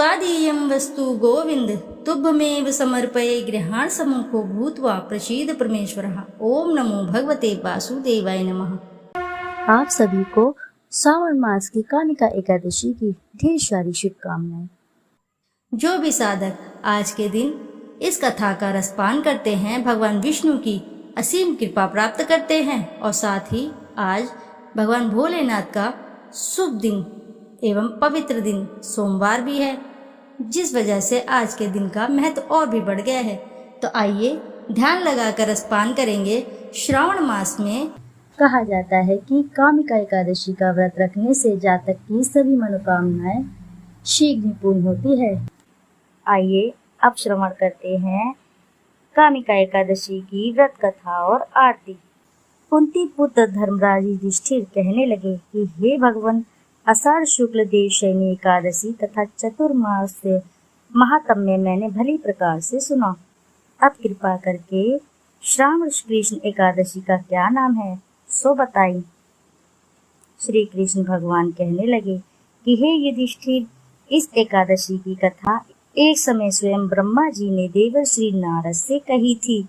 स्वादीयं वस्तु गोविंद तुभ्यमेव समर्पये गृहाण सम्मुखो भूत्वा प्रसीद परमेश्वरः। ओम नमो भगवते वासुदेवाय नमः। आप सभी को श्रावण मास की कामिका एकादशी की ढेर सारी शुभकामनाएं। जो भी साधक आज के दिन इस कथा का रसपान करते हैं, भगवान विष्णु की असीम कृपा प्राप्त करते हैं और साथ ही आज भगवान भोलेनाथ का शुभ दिन एवं पवित्र दिन सोमवार भी है, जिस वजह से आज के दिन का महत्व और भी बढ़ गया है। तो आइए ध्यान लगाकर रसपान करेंगे। श्रावण मास में कहा जाता है कि कामिका एकादशी का व्रत रखने से जातक की सभी मनोकामनाएं शीघ्र पूर्ण होती है। आइए अब श्रवण करते हैं कामिका एकादशी की व्रत कथा और आरती। कुंती पुत्र धर्मराज युधिष्ठिर कहने लगे कि हे भगवान, आषाढ़ शुक्ल देवशयनी एकादशी तथा चतुर्मास से महात्म्य मैंने भली प्रकार से सुना। अब कृपा करके श्रावण कृष्ण एकादशी का क्या नाम है सो बताई। श्री कृष्ण भगवान कहने लगे कि हे युधिष्ठिर, इस एकादशी की कथा एक समय स्वयं ब्रह्मा जी ने देवर्षि नारद से कही थी,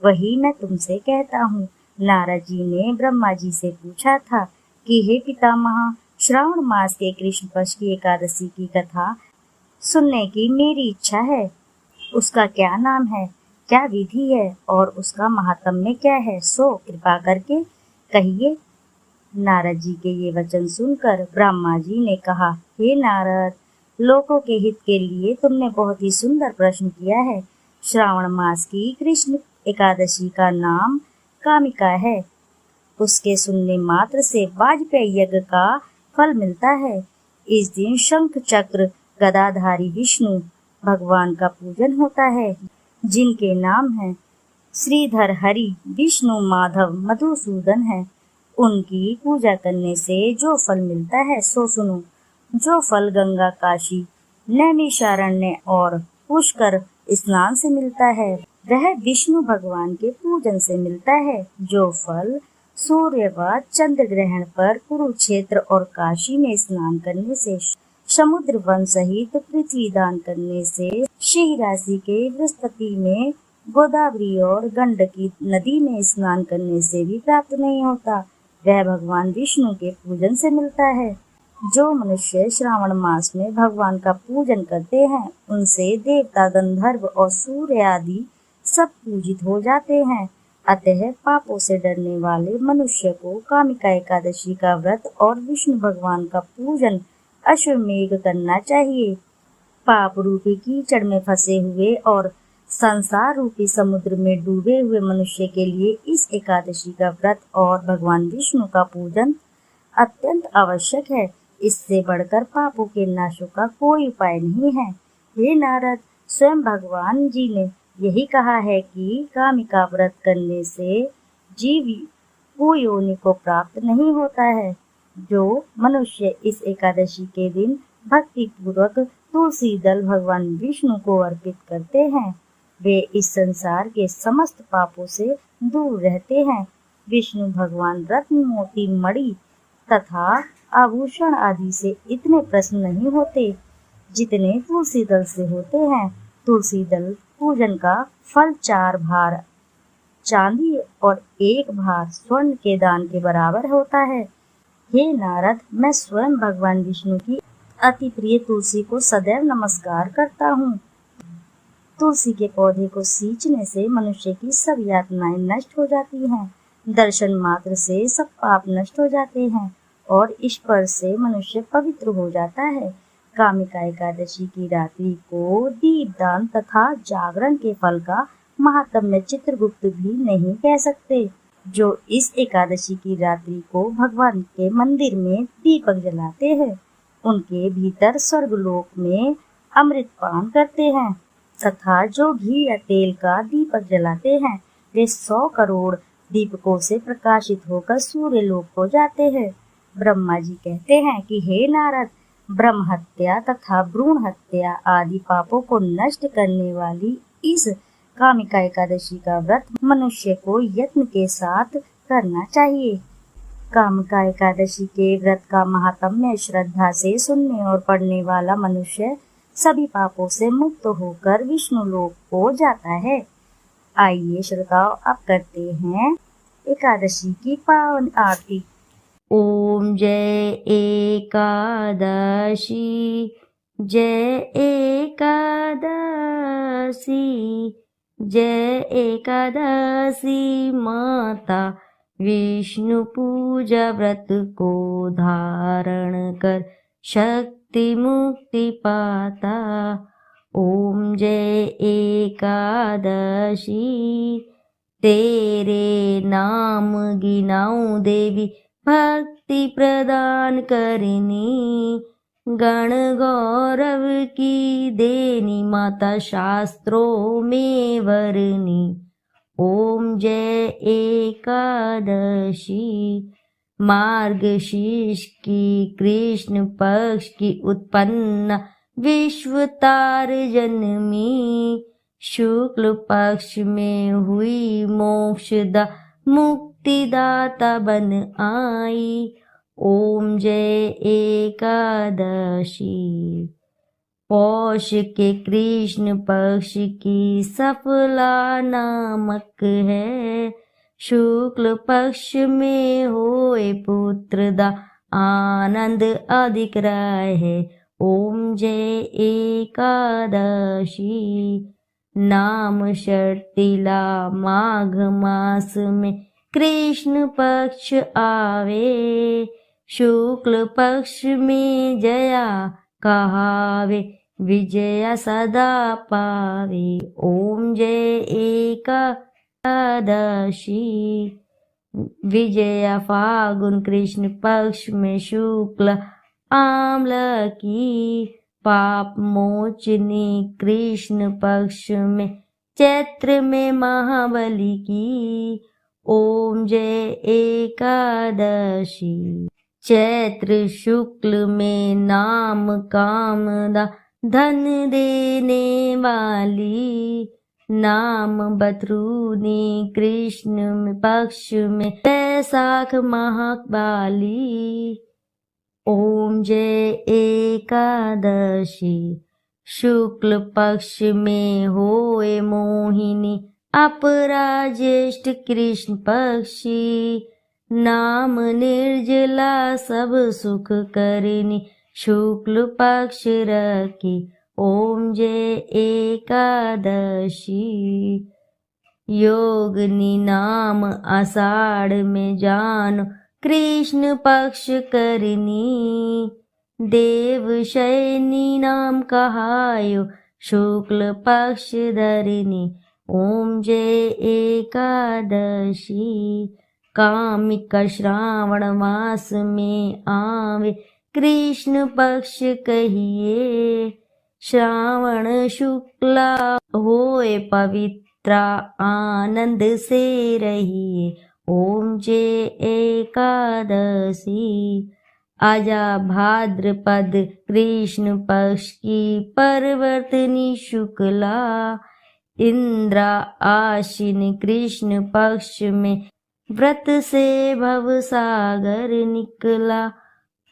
वही मैं तुमसे कहता हूँ। नारद जी ने ब्रह्मा जी से पूछा था कि हे पितामह, श्रावण मास के कृष्ण पक्ष की एकादशी की कथा सुनने की मेरी इच्छा है। उसका क्या नाम है, क्या विधि है और उसका महात्म्य क्या है, सो कृपा करके कहिए। नारद जी के ये वचन सुनकर ब्रह्मा जी ने कहा, हे नारद, लोगों के हित के लिए तुमने बहुत ही सुंदर प्रश्न किया है। श्रावण मास की कृष्ण एकादशी का नाम कामिका है। उसके सुनने मात्र से वाजपेयी यज्ञ का फल मिलता है। इस दिन शंख चक्र गदाधारी विष्णु भगवान का पूजन होता है, जिनके नाम हैं श्रीधर, हरि, विष्णु, माधव, मधुसूदन है। उनकी पूजा करने से जो फल मिलता है सो सुनो। जो फल गंगा, काशी, नैमिषारण्य और पुष्कर स्नान से मिलता है, वह विष्णु भगवान के पूजन से मिलता है। जो फल सूर्य व चंद्र ग्रहण पर कुरुक्षेत्र और काशी में स्नान करने से, समुद्र वन सहित पृथ्वी दान करने से, सिंह राशि के बृहस्पति में, गोदावरी और गंडकी नदी में स्नान करने से भी प्राप्त नहीं होता, वह भगवान विष्णु के पूजन से मिलता है। जो मनुष्य श्रावण मास में भगवान का पूजन करते हैं, उनसे देवता, गंधर्व और सूर्य आदि सब पूजित हो जाते हैं। अतः पापों से डरने वाले मनुष्य को कामिका एकादशी का व्रत और विष्णु भगवान का पूजन अश्वमेध करना चाहिए। पाप रूपी कीचड़ में फंसे हुए और संसार रूपी समुद्र में डूबे हुए मनुष्य के लिए इस एकादशी का व्रत और भगवान विष्णु का पूजन अत्यंत आवश्यक है। इससे बढ़कर पापों के नाशों का कोई उपाय नहीं है। हे नारद, स्वयं भगवान जी ने यही कहा है कि कामिका व्रत करने से जीव योनि को प्राप्त नहीं होता है। जो मनुष्य इस एकादशी के दिन भक्ति पूर्वक तुलसी दल भगवान विष्णु को अर्पित करते हैं, वे इस संसार के समस्त पापों से दूर रहते हैं। विष्णु भगवान रत्न, मोती, मणि तथा आभूषण आदि से इतने प्रसन्न नहीं होते जितने तुलसी दल से होते हैं। तुलसी दल पूजन का फल 4 भार चांदी और 1 भार स्वर्ण के दान के बराबर होता है। हे नारद, मैं स्वयं भगवान विष्णु की अति प्रिय तुलसी को सदैव नमस्कार करता हूँ। तुलसी के पौधे को सींचने से मनुष्य की सब यातनाएं नष्ट हो जाती हैं। दर्शन मात्र से सब पाप नष्ट हो जाते हैं और स्पर्श से मनुष्य पवित्र हो जाता है। कामिका एकादशी की रात्रि को दीपदान तथा जागरण के फल का महात्म्य चित्रगुप्त भी नहीं कह सकते। जो इस एकादशी की रात्रि को भगवान के मंदिर में दीपक जलाते हैं, उनके भीतर स्वर्गलोक में अमृत पान करते हैं तथा जो घी या तेल का दीपक जलाते हैं, वे 100 करोड़ दीपकों से प्रकाशित होकर सूर्य लोक को जाते हैं। ब्रह्मा जी कहते हैं कि हे नारद, ब्रह्म हत्या तथा भ्रूण हत्या आदि पापों को नष्ट करने वाली इस कामिका एकादशी का व्रत मनुष्य को यत्न के साथ करना चाहिए। कामिका एकादशी के व्रत का महात्म्य श्रद्धा से सुनने और पढ़ने वाला मनुष्य सभी पापों से मुक्त होकर विष्णु लोक को जाता है। आइए श्रोताओ, अब करते हैं एकादशी की पावन आरती। ओम जय एकादशी, जय एकादशी, जय एकादशी माता, विष्णु पूजा व्रत को धारण कर शक्ति मुक्ति पाता। ओम जय एकादशी, तेरे नाम गिनाऊं देवी, भक्ति प्रदान करनी, गण गौरव की देनी माता, शास्त्रों में वरनी। ओम जय एकादशी, मार्गशीर्ष की कृष्ण पक्ष की उत्पन्न विश्वतार जन्मी, शुक्ल पक्ष में हुई मोक्षदा मुक्तिदाता बन आई। ओम जय एकादशी, पौष के कृष्ण पक्ष की सफला नामक है, शुक्ल पक्ष में होए पुत्रदा आनंद अधिक है। ओम जय एकादशी, नाम षष्ठीला माघ मास में कृष्ण पक्ष आवे, शुक्ल पक्ष में जया कहावे, विजया सदा पावे। ओम जय एकादशी, विजया फागुन कृष्ण पक्ष में शुक्ल आम्ल की, पाप मोचनी कृष्ण पक्ष में चैत्र में महाबली की। ओम जय एकादशी, चैत्र शुक्ल में नाम कामदा धन देने वाली, नाम बथरूनी कृष्ण पक्ष में बैसाख महाकाली। ओम जय एकादशी, शुक्ल पक्ष में होए मोहिनी, अपरा ज्येष्ठ कृष्ण पक्षी, नाम निर्जला सब सुख करनी, शुक्ल पक्ष रखी। ओम जय एकादशी, योगनी नाम आषाढ़ में जानो, कृष्ण पक्ष करनी, देव शयनी नाम कहायो, शुक्ल पक्ष धरनी। ओम जय एकादशी, कामिका श्रावण मास में आवे, कृष्ण पक्ष कहिए, श्रावण शुक्ला होए पवित्रा, आनंद से रहिए। ओम जय एकादशी, आजा भाद्रपद कृष्ण पक्ष की परवर्तनी शुक्ला, इंद्रा आश्विन कृष्ण पक्ष में व्रत से भव सागर निकला।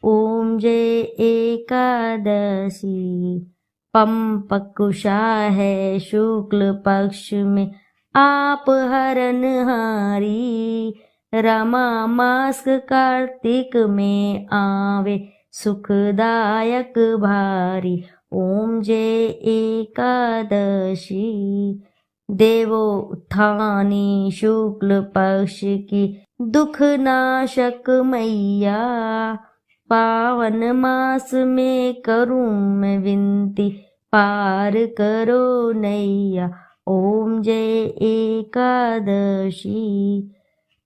ओम जय एकादशी, पंपकुशा है शुक्ल पक्ष में आप हरनहारी, रमा मास कार्तिक में आवे, सुखदायक भारी। ओम जय एकादशी, देवो उत्थानी शुक्ल पक्ष की दुख नाशक मैया, पावन मास में करूं मैं विनती, पार करो नैया। ओम जय एकादशी,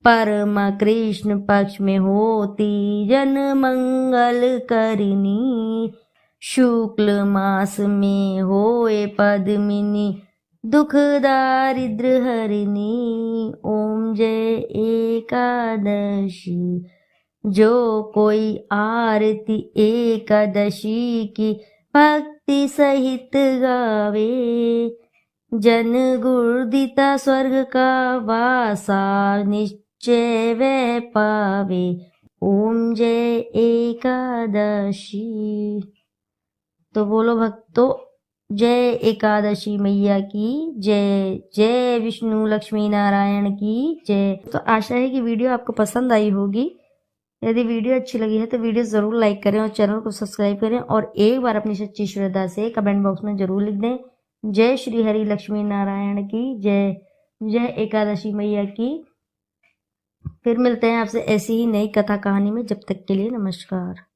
परमा कृष्ण पक्ष में होती जन मंगल करनी, शुक्ल मास में होए पद्मिनी, दुख दारिद्र हरिणी। ओम जय एकादशी, जो कोई आरती एकादशी की भक्ति सहित गावे, जन गुरुदिता स्वर्ग का वासा निश्चय वह पावे। ओम जय एकादशी। तो बोलो भक्तों, जय एकादशी मैया की जय। जय विष्णु लक्ष्मी नारायण की जय। तो आशा है कि वीडियो आपको पसंद आई होगी। यदि वीडियो अच्छी लगी है तो वीडियो ज़रूर लाइक करें और चैनल को सब्सक्राइब करें और एक बार अपनी सच्ची श्रद्धा से कमेंट बॉक्स में जरूर लिख दें जय श्री हरि लक्ष्मी नारायण की जय। जय एकादशी मैया की। फिर मिलते हैं आपसे ऐसी ही नई कथा कहानी में। जब तक के लिए नमस्कार।